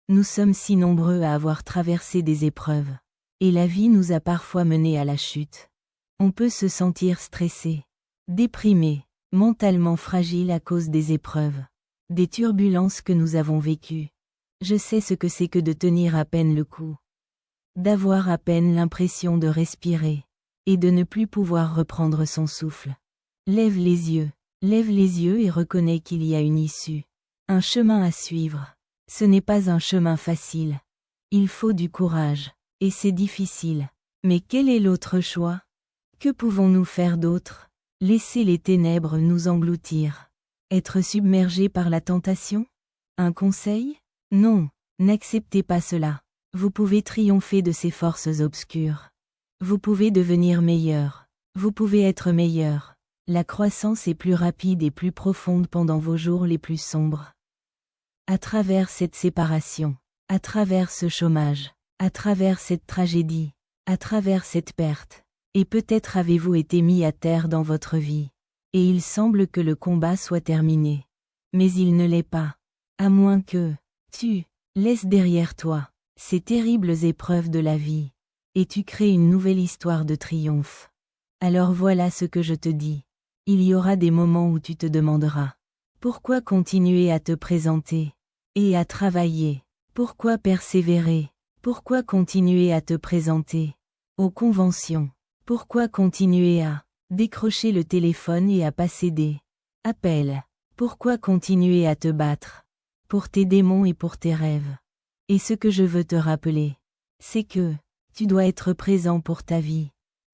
Nous sommes si nombreux à avoir traversé des épreuves. Et la vie nous a parfois menés à la chute. On peut se sentir stressé, déprimé, mentalement fragile à cause des épreuves, des turbulences que nous avons vécues. Je sais ce que c'est que de tenir à peine le coup, d'avoir à peine l'impression de respirer, et de ne plus pouvoir reprendre son souffle. Lève les yeux et reconnais qu'il y a une issue, un chemin à suivre. Ce n'est pas un chemin facile. Il faut du courage, et c'est difficile. Mais quel est l'autre choix? Que pouvons-nous faire d'autre? Laisser les ténèbres nous engloutir? Être submergé par la tentation? Un conseil? Non, n'acceptez pas cela. Vous pouvez triompher de ces forces obscures. Vous pouvez devenir meilleur. Vous pouvez être meilleur. La croissance est plus rapide et plus profonde pendant vos jours les plus sombres. À travers cette séparation, à travers ce chômage, à travers cette tragédie, à travers cette perte, et peut-être avez-vous été mis à terre dans votre vie. Et il semble que le combat soit terminé. Mais il ne l'est pas. À moins que tu laisses derrière toi ces terribles épreuves de la vie, et tu crées une nouvelle histoire de triomphe. Alors voilà ce que je te dis. Il y aura des moments où tu te demanderas: pourquoi continuer à te présenter et à travailler? Pourquoi persévérer? Pourquoi continuer à te présenter aux conventions? Pourquoi continuer à décrocher le téléphone et à passer des appels? Pourquoi continuer à te battre pour tes démons et pour tes rêves? Et ce que je veux te rappeler, c'est que tu dois être présent pour ta vie,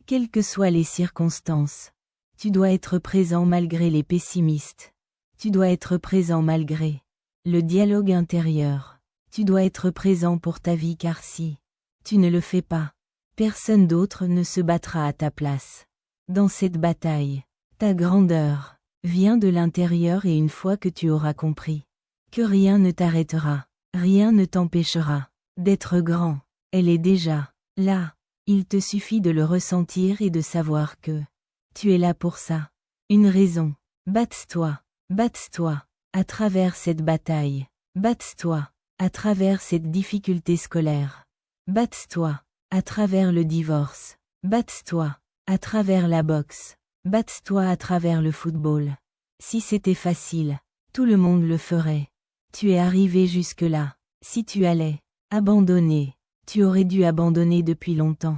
quelles que soient les circonstances. Tu dois être présent malgré les pessimistes. Tu dois être présent malgré le dialogue intérieur. Tu dois être présent pour ta vie, car si tu ne le fais pas, personne d'autre ne se battra à ta place. Dans cette bataille, ta grandeur vient de l'intérieur, et une fois que tu auras compris que rien ne t'arrêtera, rien ne t'empêchera d'être grand, elle est déjà là. Il te suffit de le ressentir et de savoir que tu es là pour ça. Une raison. Batte-toi à travers cette bataille. Batte-toi à travers cette difficulté scolaire. Batte-toi à travers le divorce. Batte-toi à travers la boxe. Batte-toi à travers le football. Si c'était facile, tout le monde le ferait. Tu es arrivé jusque-là. Si tu allais abandonner, tu aurais dû abandonner depuis longtemps.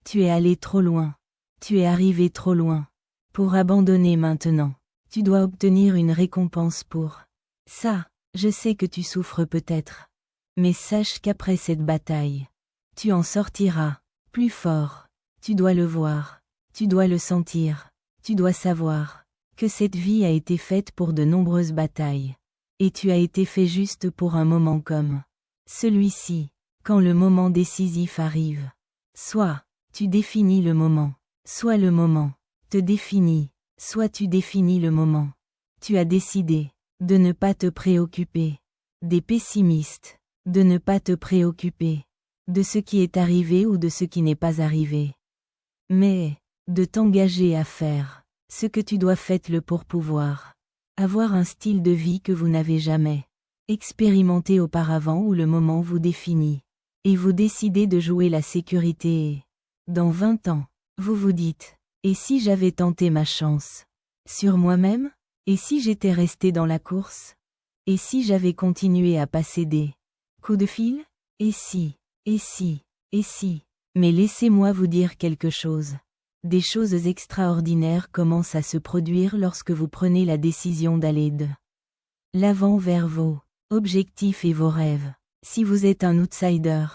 Tu es allé trop loin. Tu es arrivé trop loin. Pour abandonner maintenant, tu dois obtenir une récompense pour ça. Je sais que tu souffres peut-être. Mais sache qu'après cette bataille, tu en sortiras plus fort. Tu dois le voir. Tu dois le sentir. Tu dois savoir que cette vie a été faite pour de nombreuses batailles. Et tu as été fait juste pour un moment comme celui-ci. Quand le moment décisif arrive, soit tu définis le moment, soit le moment te définit, soit tu définis le moment. Tu as décidé de ne pas te préoccuper des pessimistes, de ne pas te préoccuper de ce qui est arrivé ou de ce qui n'est pas arrivé, mais de t'engager à faire ce que tu dois. Faites-le pour pouvoir avoir un style de vie que vous n'avez jamais expérimenté auparavant, où le moment vous définit, et vous décidez de jouer la sécurité. Et dans 20 ans, vous vous dites: et si j'avais tenté ma chance sur moi-même? Et si j'étais resté dans la course? Et si j'avais continué à passer des coups de fil? Et si? Mais laissez-moi vous dire quelque chose. Des choses extraordinaires commencent à se produire lorsque vous prenez la décision d'aller de l'avant vers vos objectifs et vos rêves. Si vous êtes un outsider,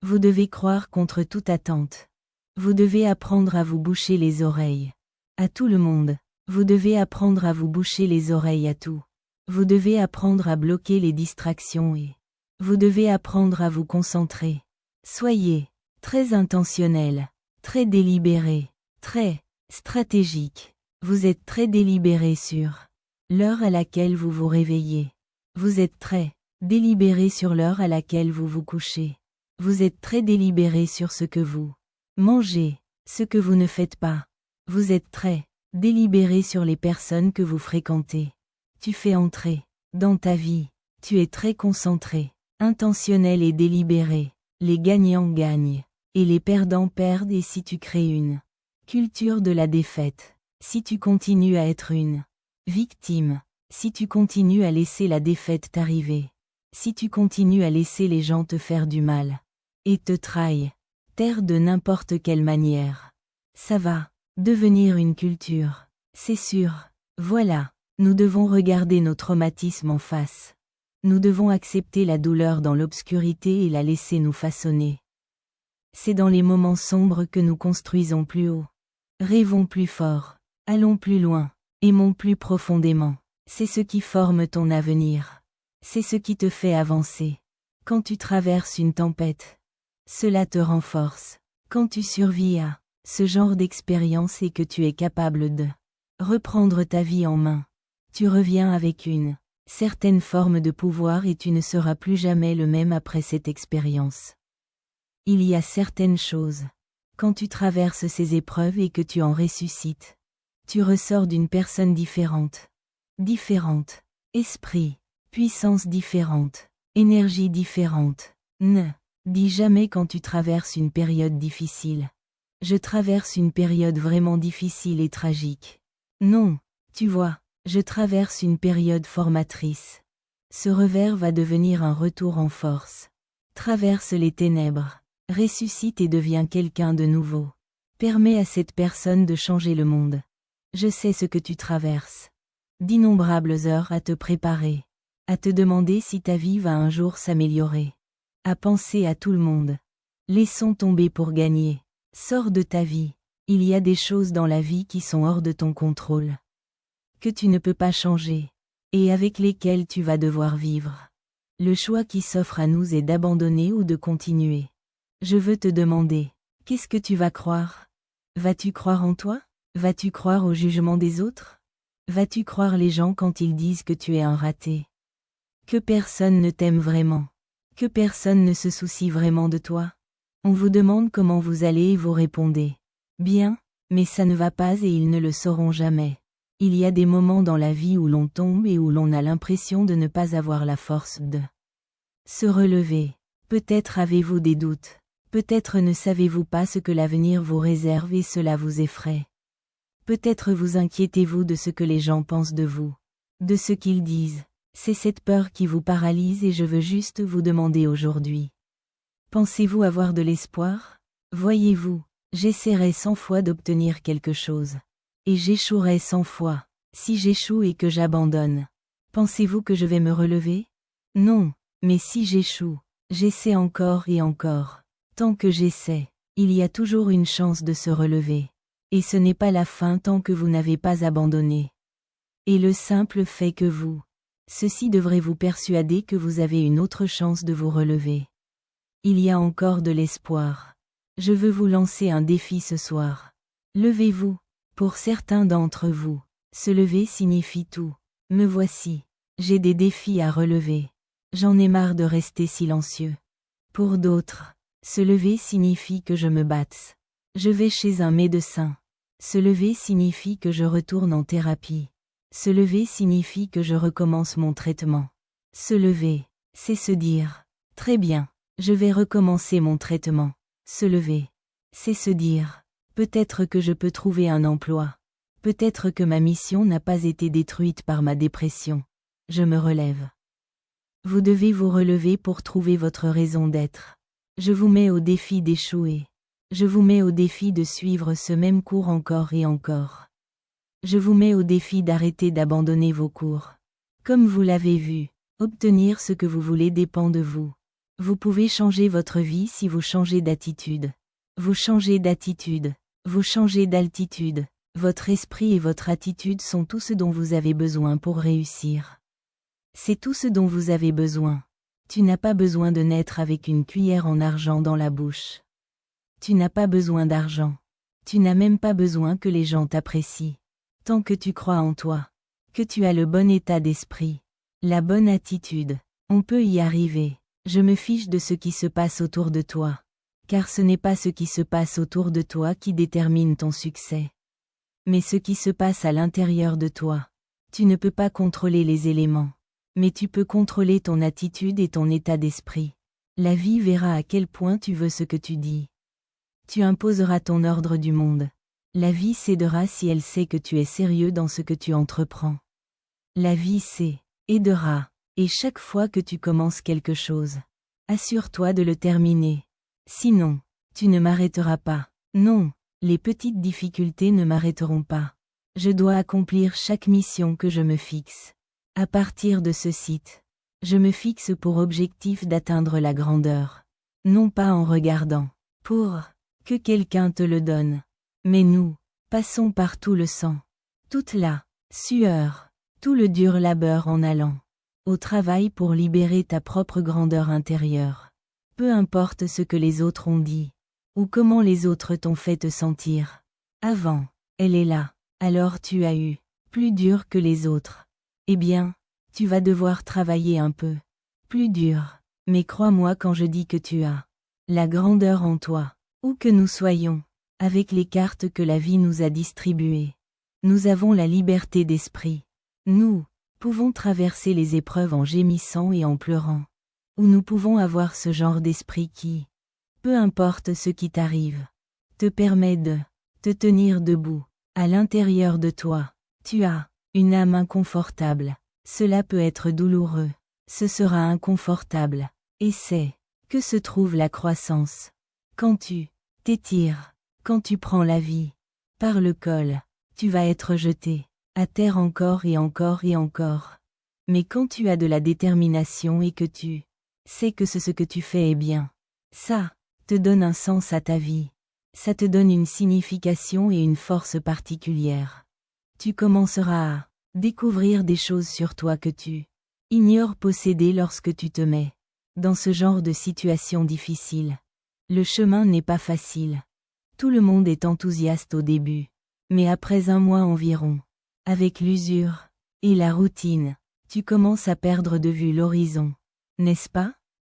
vous devez croire contre toute attente. Vous devez apprendre à vous boucher les oreilles à tout le monde. Vous devez apprendre à vous boucher les oreilles à tout. Vous devez apprendre à bloquer les distractions, et vous devez apprendre à vous concentrer. Soyez très intentionnel, très délibéré, très stratégique. Vous êtes très délibéré sur l'heure à laquelle vous vous réveillez. Vous êtes très délibéré sur l'heure à laquelle vous vous couchez. Vous êtes très délibéré sur ce que vous mangez, ce que vous ne faites pas. Vous êtes très délibéré sur les personnes que vous fréquentez. Tu fais entrer dans ta vie. Tu es très concentré, Intentionnel et délibéré. Les gagnants gagnent. Et les perdants perdent. Et si tu crées une culture de la défaite, si tu continues à être une victime, si tu continues à laisser la défaite t'arriver, si tu continues à laisser les gens te faire du mal, et te trahir, taire de n'importe quelle manière, ça va devenir une culture, c'est sûr. Voilà, nous devons regarder nos traumatismes en face. Nous devons accepter la douleur dans l'obscurité et la laisser nous façonner. C'est dans les moments sombres que nous construisons plus haut. Rêvons plus fort, allons plus loin, aimons plus profondément. C'est ce qui forme ton avenir. C'est ce qui te fait avancer. Quand tu traverses une tempête, cela te renforce. Quand tu survis à ce genre d'expérience et que tu es capable de reprendre ta vie en main, tu reviens avec une certaine forme de pouvoir et tu ne seras plus jamais le même après cette expérience. Il y a certaines choses. Quand tu traverses ces épreuves et que tu en ressuscites, tu ressors d'une personne différente. Différente. Esprit. Puissance différente. Énergie différente. Ne dis jamais quand tu traverses une période difficile. Je traverse une période vraiment difficile et tragique. Non, tu vois, je traverse une période formatrice. Ce revers va devenir un retour en force. Traverse les ténèbres. Ressuscite et deviens quelqu'un de nouveau. Permets à cette personne de changer le monde. Je sais ce que tu traverses. D'innombrables heures à te préparer. À te demander si ta vie va un jour s'améliorer. À penser à tout le monde. Laissons tomber pour gagner. Sors de ta vie. Il y a des choses dans la vie qui sont hors de ton contrôle. Que tu ne peux pas changer. Et avec lesquelles tu vas devoir vivre. Le choix qui s'offre à nous est d'abandonner ou de continuer. Je veux te demander, qu'est-ce que tu vas croire? Vas-tu croire en toi? Vas-tu croire au jugement des autres? Vas-tu croire les gens quand ils disent que tu es un raté? Que personne ne t'aime vraiment? Que personne ne se soucie vraiment de toi? On vous demande comment vous allez et vous répondez. Bien, mais ça ne va pas et ils ne le sauront jamais. Il y a des moments dans la vie où l'on tombe et où l'on a l'impression de ne pas avoir la force de se relever. Peut-être avez-vous des doutes. Peut-être ne savez-vous pas ce que l'avenir vous réserve et cela vous effraie. Peut-être vous inquiétez-vous de ce que les gens pensent de vous, de ce qu'ils disent. C'est cette peur qui vous paralyse et je veux juste vous demander aujourd'hui. Pensez-vous avoir de l'espoir? Voyez-vous, j'essaierai 100 fois d'obtenir quelque chose. Et j'échouerai 100 fois. Si j'échoue et que j'abandonne, pensez-vous que je vais me relever? Non, mais si j'échoue, j'essaie encore et encore. Tant que j'essaie, il y a toujours une chance de se relever. Et ce n'est pas la fin tant que vous n'avez pas abandonné. Et le simple fait que ceci devrait vous persuader que vous avez une autre chance de vous relever. Il y a encore de l'espoir. Je veux vous lancer un défi ce soir. Levez-vous. Pour certains d'entre vous, se lever signifie tout. Me voici. J'ai des défis à relever. J'en ai marre de rester silencieux. Pour d'autres, se lever signifie que je me batte. Je vais chez un médecin. Se lever signifie que je retourne en thérapie. Se lever signifie que je recommence mon traitement. Se lever, c'est se dire, très bien, je vais recommencer mon traitement. Se lever, c'est se dire, peut-être que je peux trouver un emploi. Peut-être que ma mission n'a pas été détruite par ma dépression. Je me relève. Vous devez vous relever pour trouver votre raison d'être. Je vous mets au défi d'échouer. Je vous mets au défi de suivre ce même cours encore et encore. Je vous mets au défi d'arrêter d'abandonner vos cours. Comme vous l'avez vu, obtenir ce que vous voulez dépend de vous. Vous pouvez changer votre vie si vous changez d'attitude. Vous changez d'attitude. Vous changez d'altitude. Votre esprit et votre attitude sont tout ce dont vous avez besoin pour réussir. C'est tout ce dont vous avez besoin. Tu n'as pas besoin de naître avec une cuillère en argent dans la bouche. Tu n'as pas besoin d'argent. Tu n'as même pas besoin que les gens t'apprécient. Tant que tu crois en toi, que tu as le bon état d'esprit, la bonne attitude, on peut y arriver. Je me fiche de ce qui se passe autour de toi. Car ce n'est pas ce qui se passe autour de toi qui détermine ton succès. Mais ce qui se passe à l'intérieur de toi. Tu ne peux pas contrôler les éléments. Mais tu peux contrôler ton attitude et ton état d'esprit. La vie verra à quel point tu veux ce que tu dis. Tu imposeras ton ordre du monde. La vie cédera si elle sait que tu es sérieux dans ce que tu entreprends. La vie aidera. Et chaque fois que tu commences quelque chose, assure-toi de le terminer. Sinon, tu ne m'arrêteras pas. Non, les petites difficultés ne m'arrêteront pas. Je dois accomplir chaque mission que je me fixe. À partir de ce site, je me fixe pour objectif d'atteindre la grandeur. Non pas en regardant, pour que quelqu'un te le donne. Mais nous, passons par tout le sang, toute la sueur, tout le dur labeur en allant au travail pour libérer ta propre grandeur intérieure. Peu importe ce que les autres ont dit, ou comment les autres t'ont fait te sentir. Avant, elle est là, alors tu as eu plus dur que les autres. Eh bien, tu vas devoir travailler un peu plus dur. Mais crois-moi quand je dis que tu as la grandeur en toi, où que nous soyons, avec les cartes que la vie nous a distribuées. Nous avons la liberté d'esprit. Nous pouvons traverser les épreuves en gémissant et en pleurant. Ou nous pouvons avoir ce genre d'esprit qui, peu importe ce qui t'arrive, te permet de te tenir debout. À l'intérieur de toi, tu as une âme inconfortable. Cela peut être douloureux. Ce sera inconfortable. Et c'est que se trouve la croissance. Quand tu t'étires, quand tu prends la vie par le col, tu vas être jeté à terre encore et encore et encore. Mais quand tu as de la détermination et que tu sais que ce que tu fais est bien, ça te donne un sens à ta vie. Ça te donne une signification et une force particulière. Tu commenceras à découvrir des choses sur toi que tu ignores posséder lorsque tu te mets dans ce genre de situation difficile. Le chemin n'est pas facile. Tout le monde est enthousiaste au début. Mais après un mois environ, avec l'usure et la routine, tu commences à perdre de vue l'horizon. N'est-ce pas ?